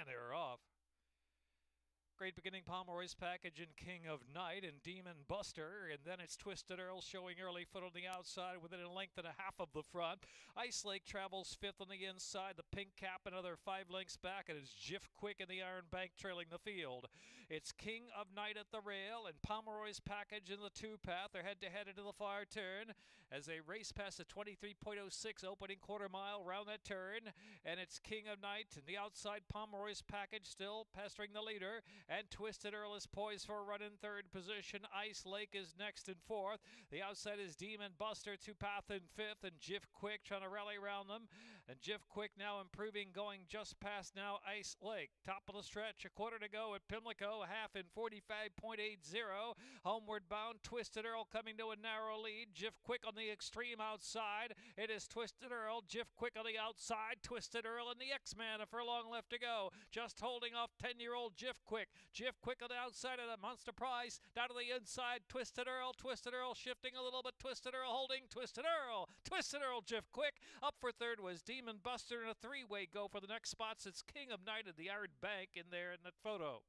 And they're off. Great Beginning, Pomeroy's Package, and King of Night, and Demon Buster, and then it's Twisted Earl showing early foot on the outside within a length and a half of the front. Ice Lake travels fifth on the inside. The Pink Cap another 5 lengths back, and it's Jiff Quick in the Iron Bank trailing the field. It's King of Night at the rail, and Pomeroy's Package in the two-path. They're head-to-head into the far turn as they race past the 23.06 opening quarter mile round that turn, and it's King of Night and the outside. Pomeroy's Package still pestering the leader, and Twisted Earl is poised for a run in third position. Ice Lake is next in fourth. The outside is Demon Buster, two-path in fifth, and Jiff Quick trying to rally around them. And Jiff Quick now improving, going just past now Ice Lake. Top of the stretch, a quarter to go at Pimlico, a half in 45.80. Homeward bound, Twisted Earl coming to a narrow lead. Jiff Quick on the extreme outside. It is Twisted Earl, Jiff Quick on the outside. Twisted Earl and the X-Man, a furlong left to go. Just holding off 10-year-old Jiff Quick. Jiff Quick on the outside of the Monster Prize. Down to the inside, Twisted Earl shifting a little bit. Twisted Earl holding. Twisted Earl, Jiff Quick. Up for third was Demon Buster, and a three-way go for the next spots. It's King of Night at the Iron Bank in there in that photo.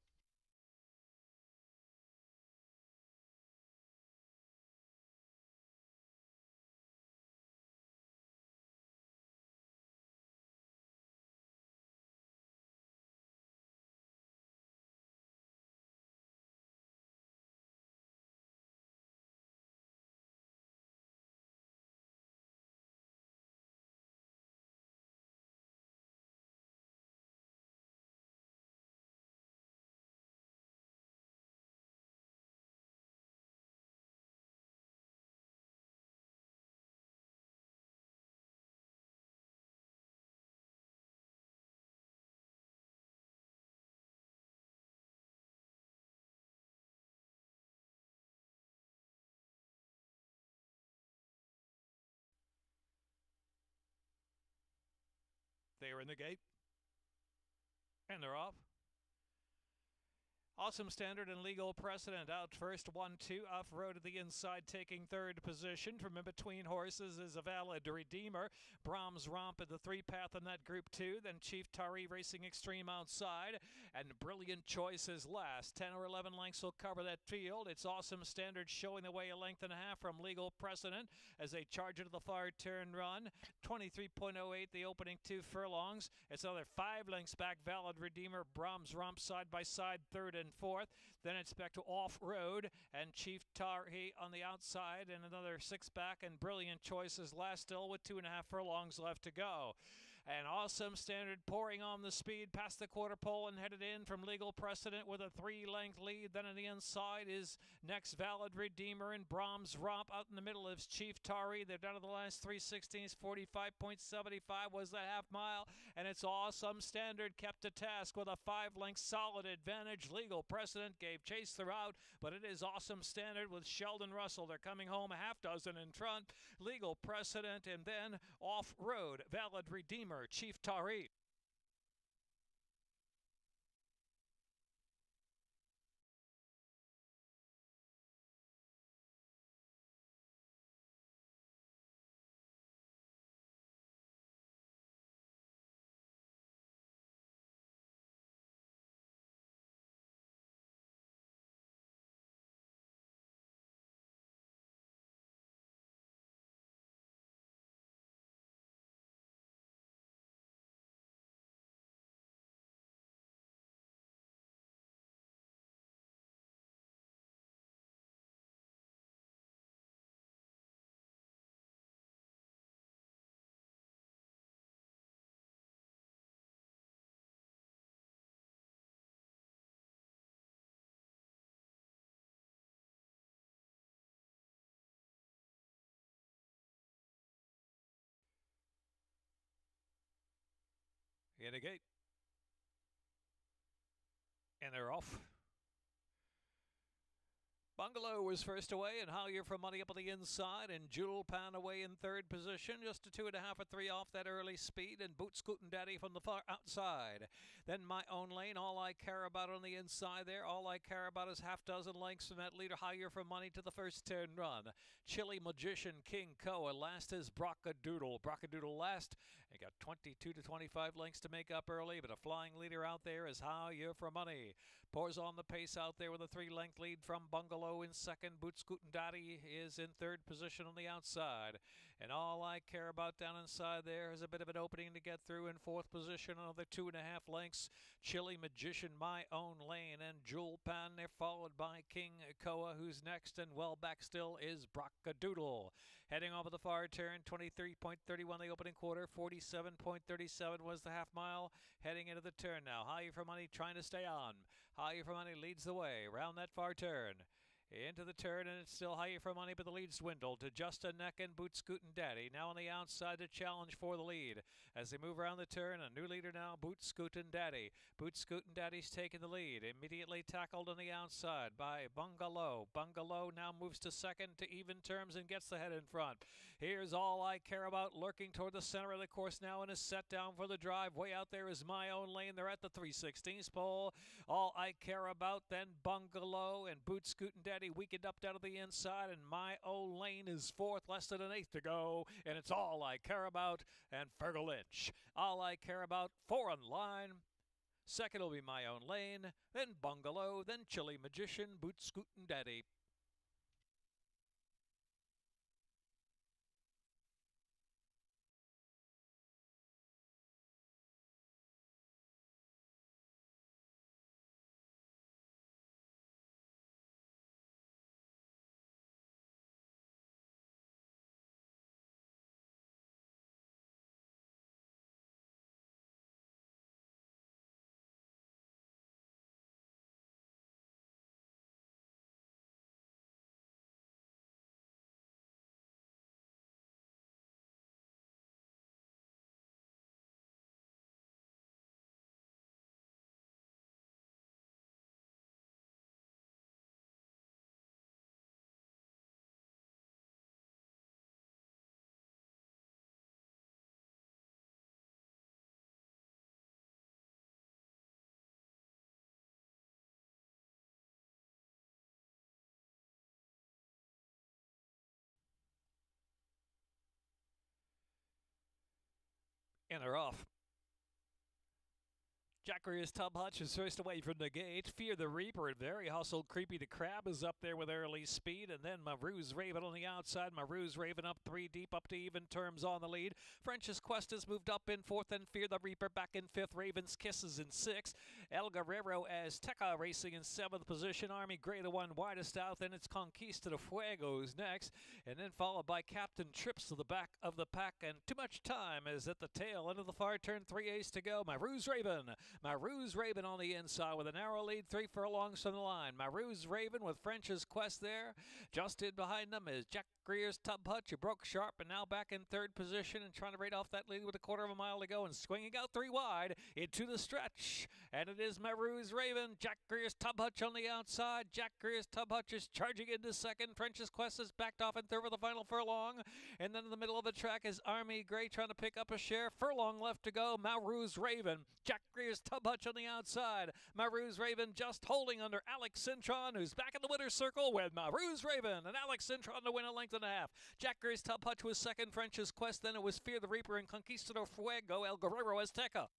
They are in the gate, and they're off. Awesome Standard and Legal Precedent out first, 1-2, off-road to the inside, taking third position. From in between horses is a Valid Redeemer. Brahms Romp at the three-path in that group 2. Then Chief Tari racing extreme outside, and Brilliant Choice is last. 10 or 11 lengths will cover that field. It's Awesome Standard showing the way a length and a half from Legal Precedent as they charge into the far turn run. 23.08 the opening 2 furlongs. It's another 5 lengths back. Valid Redeemer, Brahms Romp side by side, third and fourth. Then it's back to Off-Road and Chief Tari on the outside, and another 6 back, and Brilliant Choices last still with 2.5 furlongs left to go. And Awesome Standard pouring on the speed past the quarter pole and headed in from Legal Precedent with a 3-length lead. Then on the inside is next Valid Redeemer, and Brahms Romp out in the middle is Chief Tari. They're down to the last 3/16. 45.75 was the half mile, and it's Awesome Standard kept to task with a 5-length solid advantage. Legal Precedent gave chase throughout, but it is Awesome Standard with Sheldon Russell. They're coming home a half dozen in front. Legal Precedent, and then Off-Road, Valid Redeemer, Chief Tari. In a gate, and they're off. Bungalow was first away, and Howyer for Money up on the inside, and Jewel Pan away in third position, just a 2.5 or 3 off that early speed, and Boot Scootin' Daddy from the far outside. Then My Own Lane, All I Care About on the inside there. All I Care About is half dozen lengths from that leader, Howyer for Money to the first turn run. Chili Magician, King Koa. Last is Brockadoodle. Brockadoodle last, You got 22 to 25 lengths to make up early, but a flying leader out there is Higher for Money. Pours on the pace out there with a 3-length lead from Bungalow in second. Boots Daddy is in third position on the outside. And All I Care About down inside there is a bit of an opening to get through in fourth position. Another 2.5 lengths. Chili Magician, My Own Lane, and Jewel Pan. They're followed by King Koa, who's next, and well back still is Brockadoodle. Heading over the far turn, 23.31 the opening quarter, 47.37 was the half mile. Heading into the turn now. Higher for Money trying to stay on. Higher for Money leads the way around that far turn. Into the turn, and it's still Higher for Money, but the lead's dwindled to just a neck and Boots Scootin' Daddy. Now on the outside to challenge for the lead. As they move around the turn, a new leader now, Boots Scootin' Daddy. Boots Scootin' Daddy's taking the lead. Immediately tackled on the outside by Bungalow. Bungalow now moves to second to even terms and gets the head in front. Here's All I Care About lurking toward the center of the course now and is set down for the drive. Way out there is My Own Lane. They're at the 3/16 pole. All I Care About, then Bungalow and Boots Scootin' Daddy weakened up down to the inside, and My Own Lane is fourth, less than an eighth to go, and it's All I Care About and Fergal Lynch. All I Care About, 4 on line. Second will be My Own Lane, then Bungalow, then Chili Magician, Boots Scootin' Daddy. And they're off. Jack Greer's Tub Hutch is first away from the gate. Fear the Reaper and Very Hustled Creepy the Crab is up there with early speed. And then Maru's Raven on the outside. Maru's Raven up 3 deep, up to even terms on the lead. French's Quest has moved up in fourth, and Fear the Reaper back in fifth. Raven's Kisses in sixth. El Guerrero as Teca racing in seventh position. Army Gray the one widest out. Then it's Conquista de Fuego's next. And then followed by Captain Trips to the back of the pack. And Too Much Time is at the tail end of the far turn. 3/8 to go. Maru's Raven. Maru's Raven on the inside with a narrow lead, 3 furlongs from the line. Maru's Raven with French's Quest there. Just in behind them is Jack Greer's Tub Hutch, who broke sharp and now back in third position and trying to rate off that lead with a quarter of a mile to go and swinging out 3 wide into the stretch. And it is Maru's Raven. Jack Greer's Tub Hutch on the outside. Jack Greer's Tub Hutch is charging into second. French's Quest is backed off in third with the final furlong. And then in the middle of the track is Army Gray trying to pick up a share. Furlong left to go. Maru's Raven. Jack Greer's Tub Hutch on the outside. Maru's Raven just holding under Alex Cintron, who's back in the winner's circle with Maru's Raven and Alex Cintron to win a length and a half. Jack Greer's Tub Hutch was second. French's Quest. Then it was Fear the Reaper and Conquistador Fuego. El Guerrero Azteca.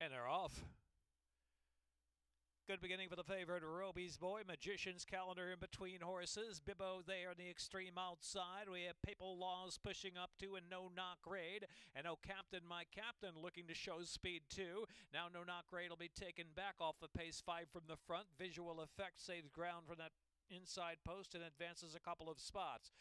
And they're off. Good beginning for the favorite Roby's Boy. Magician's Calendar in between horses. Bibbo there on the extreme outside. We have Papal Laws pushing up to and No Knock Raid. And Oh Captain, My Captain looking to show speed too. Now No Knock Raid will be taken back off the pace 5 from the front. Visual Effect saves ground from that inside post and advances a couple of spots.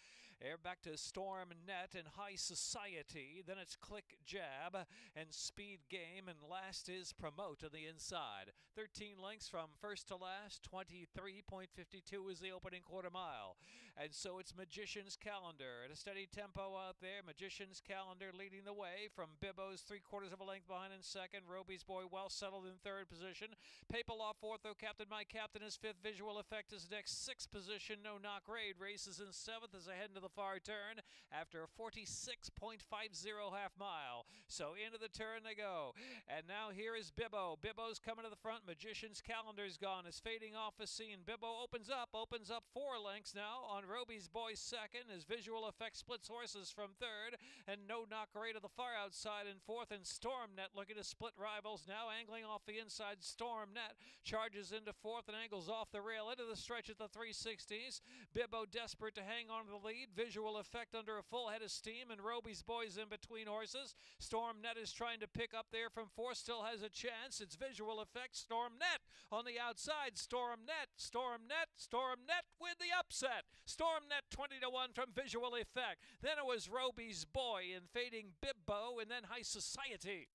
Air back to Storm Net and High Society. Then it's Click Jab and Speed Game. And last is Promote on the inside. 13 lengths from first to last. 23.52 is the opening quarter mile. And so it's Magician's Calendar at a steady tempo out there. Magician's Calendar leading the way from Bibbo's 3/4 of a length behind in second. Roby's Boy well settled in third position. Papal Law fourth, though Captain My Captain is fifth. Visual Effect is next, sixth position. No Knock Raid races in seventh as they head into the far turn after a 46.50 half mile. So into the turn they go. And now here is Bibbo. Bibbo's coming to the front. Magician's Calendar's gone. Is fading off the scene. Bibbo opens up 4 lengths now on Roby's Boy second as Visual Effect splits horses from third. And No Knock Raid to the far outside in fourth. And Stormnet looking to split rivals now, angling off the inside. Stormnet charges into fourth and angles off the rail into the stretch at the 360s. Bibbo desperate to hang on to the lead. Visual Effect under a full head of steam, and Roby's Boy's in between horses. Stormnet is trying to pick up there from fourth, still has a chance. It's Visual Effect, Stormnet on the outside. Stormnet with the upset. Stormnet 20-1 from Visual Effect. Then it was Roby's Boy and fading Bibbo, and then High Society.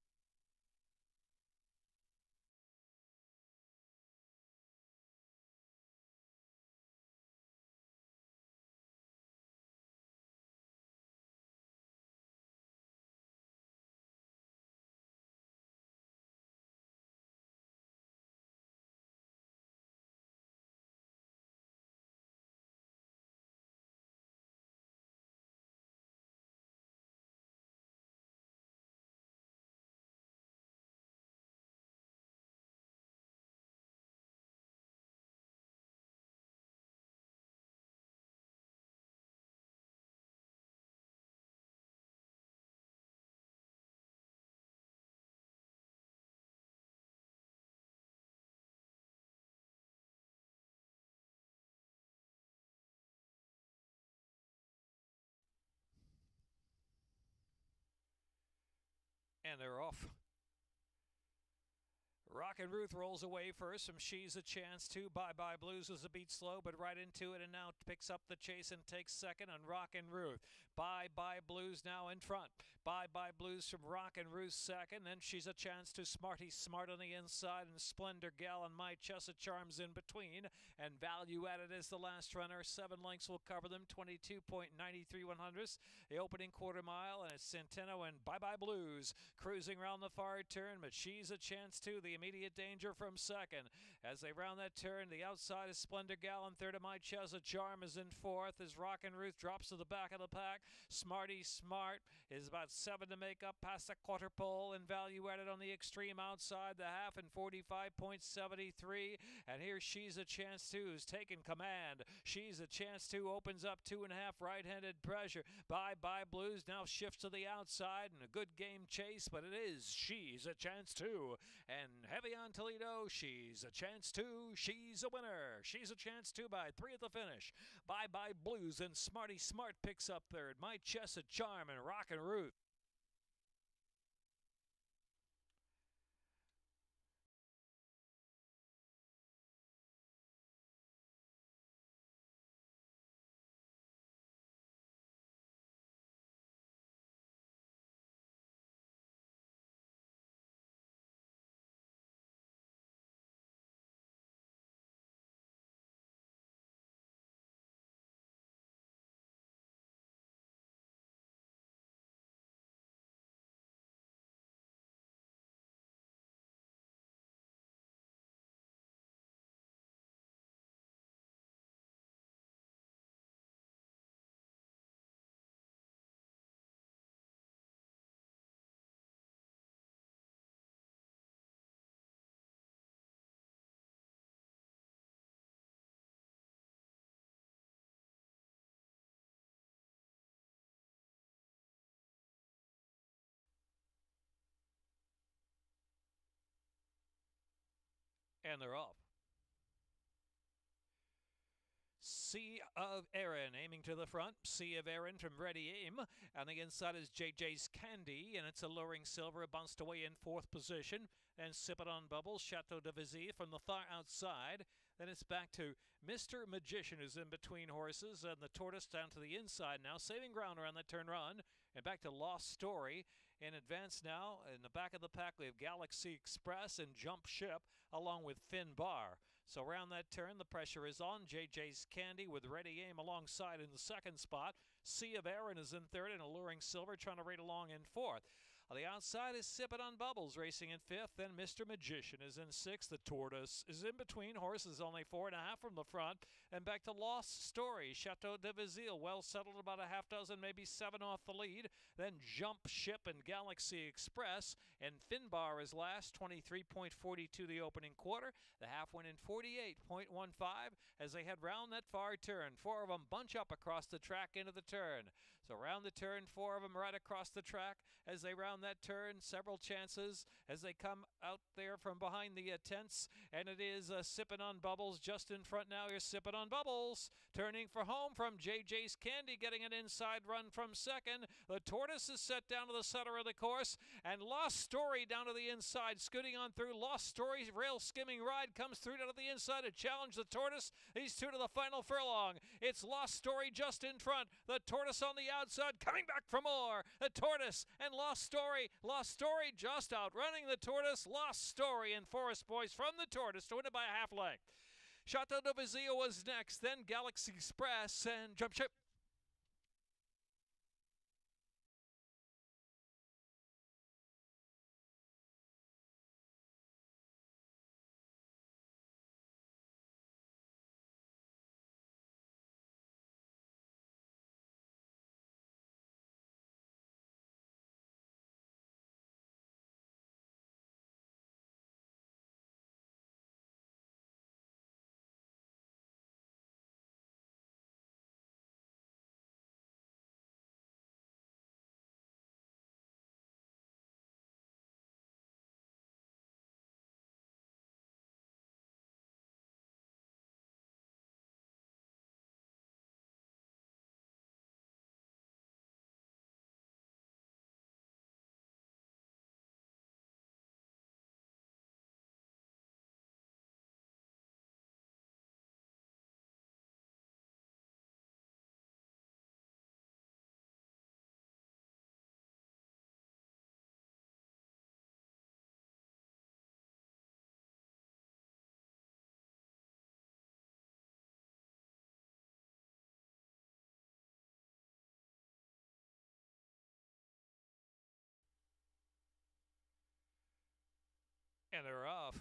And they're off. Rockin' Ruth rolls away first from She's a Chance to Bye Bye Blues was a beat slow, but right into it and now picks up the chase and takes second on Rockin' Ruth. Bye Bye Blues now in front. Bye Bye Blues from Rockin' Ruth second. Then She's a Chance to Smarty Smart on the inside and Splendor Gal and My Chessa Charms in between. And Value Added is the last runner. 7 lengths will cover them. 22.93 the opening quarter mile, and it's Centeno and Bye Bye Blues cruising around the far turn, but She's a Chance to the immediate danger from second. As they round that turn, the outside is Splendor Gal, and third of My Chessa Charm is in fourth as Rockin' Ruth drops to the back of the pack. Smarty Smart is about 7 to make up past the quarter pole, and Value Added on the extreme outside the half in 45.73. And here She's a Chance to who's taken command. She's a Chance to opens up 2.5 right-handed pressure. Bye Bye Blues now shifts to the outside, and a good game chase, but it is She's a Chance to. And heavy on Toledo, She's a Chance to. She's a winner. She's a Chance to by 3 at the finish. Bye Bye Blues and Smarty Smart picks up third. My Chessa Charm and Rockin' Ruth. And they're off. Sea of Erin aiming to the front. Sea of Erin from Ready Aim. And the inside is JJ's Candy. And it's Alluring Silver. Bounced away in fourth position. And Sip It on Bubbles. Chateau de Vizy from the far outside. Then it's back to Mr. Magician, who's in between horses. And the Tortoise down to the inside now. Saving ground around that turn run. And back to Lost Story. In advance now. In the back of the pack, we have Galaxy Express and Jump Ship, along with Finn Bar. So around that turn, the pressure is on. JJ's Candy with Ready Aim alongside in the second spot. Sea of Erin is in third and Alluring Silver trying to rate along in fourth. On the outside is Sip It on Bubbles racing in fifth. Then Mr. Magician is in sixth. The Tortoise is in between horses, only 4.5 from the front. And back to Lost Story. Chateau de Vizy, well settled, about a half dozen, maybe 7 off the lead. Then Jump Ship and Galaxy Express. And Finbar is last, 23.42 the opening quarter. The half went in 48.15 as they head round that far turn. 4 of them bunch up across the track into the turn. So round the turn, 4 of them right across the track as they round that turn. Several chances as they come out there from behind the tents. And it is Sippin' on Bubbles just in front now. Here's Sippin' on Bubbles turning for home from JJ's Candy, getting an inside run from second. The Tortoise is set down to the center of the course. And Lost Story down to the inside, scooting on through. Lost Story's rail skimming ride comes through down to the inside to challenge the Tortoise. These two to the final furlong. It's Lost Story just in front. The Tortoise on the outside coming back for more. The Tortoise and Lost Story. Lost Story just outrunning the Tortoise. Lost Story and Forest Boys from the Tortoise to win it by a half length. Chateau de Vizy was next, then Galaxy Express and Jump Ship. And they're off.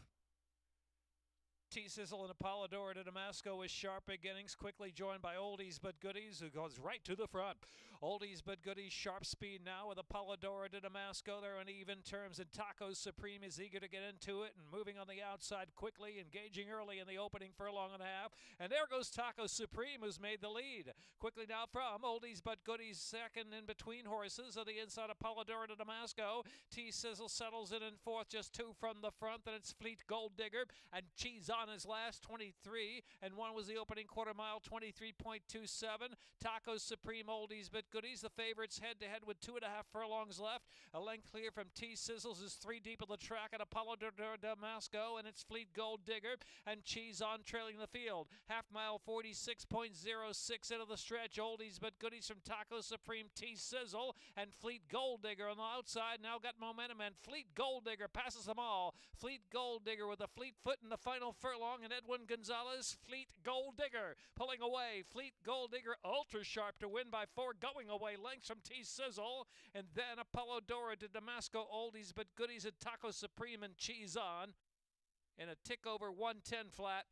T-Sizzle and Apollodora de Damasco with sharp beginnings, quickly joined by Oldies But Goodies, who goes right to the front. Oldies But Goodies, sharp speed now with Apollodora de Damasco. They're on even terms, and Taco Supreme is eager to get into it and moving on the outside quickly, engaging early in the opening furlong and a half. And there goes Taco Supreme, who's made the lead. Quickly now from Oldies But Goodies, second in between horses. On the inside, Apollodora de Damasco. T-Sizzle settles in fourth, just 2 from the front. Then it's Fleet Gold Digger and Cheese on his last, 23, and 1 was the opening quarter mile, 23.27. Taco Supreme, Oldies But Goodies, the favorites head-to-head with 2.5 furlongs left. A length clear from T-Sizzles is 3 deep of the track at Apollo de Damasco, and it's Fleet Gold Digger and Cheese on trailing the field. Half mile, 46.06 into the stretch. Oldies But Goodies from Taco Supreme, T-Sizzle, and Fleet Gold Digger on the outside now got momentum, and Fleet Gold Digger passes them all. Fleet Gold Digger with a fleet foot in the final furlong, and Edwin Gonzalez, Fleet Gold Digger pulling away. Fleet Gold Digger ultra sharp to win by 4, going away lengths from T-Sizzle, and then Apollodora de Damasco, Oldies But Goodies, and Taco Supreme and Cheese on in a tick over 110 flat.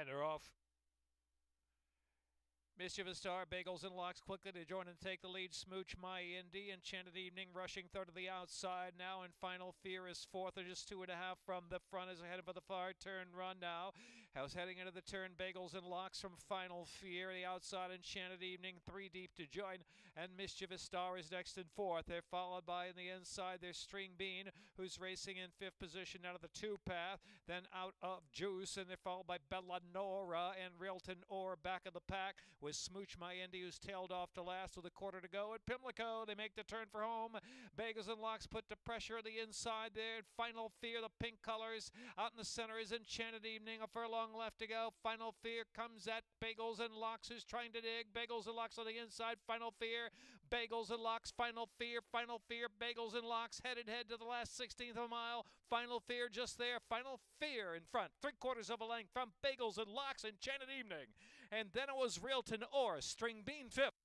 And they're off. Mischievous Star, Bagels and Locks quickly to join and take the lead. Smooch My Indy, Enchanted Evening rushing third to the outside now, and Final Fear is fourth. They're just 2.5 from the front, is ahead of the far turn run now. House heading into the turn, Bagels and Locks from Final Fear. The outside, Enchanted Evening, 3 deep to join, and Mischievous Star is next in fourth. They're followed by, in the inside, there's String Bean, who's racing in fifth position out of the 2 path. Then out of Juice, and they're followed by Bellanora and Railton Orr back of the pack, with Smooch My Indy, who's tailed off to last with a quarter to go. At Pimlico, they make the turn for home. Bagels and Locks put the pressure on the inside there. Final Fear, the pink colors. Out in the center is Enchanted Evening. A furlong left to go. Final Fear comes at Bagels and Locks, who's trying to dig. Bagels and Locks on the inside. Final Fear, Bagels and Locks, Final Fear, Final Fear, Bagels and Locks headed to the last 16th of a mile. Final Fear just there. Final Fear in front. 3/4 of a length from Bagels and Locks, Enchanted Evening. And then it was Railton Orr, String Bean fifth.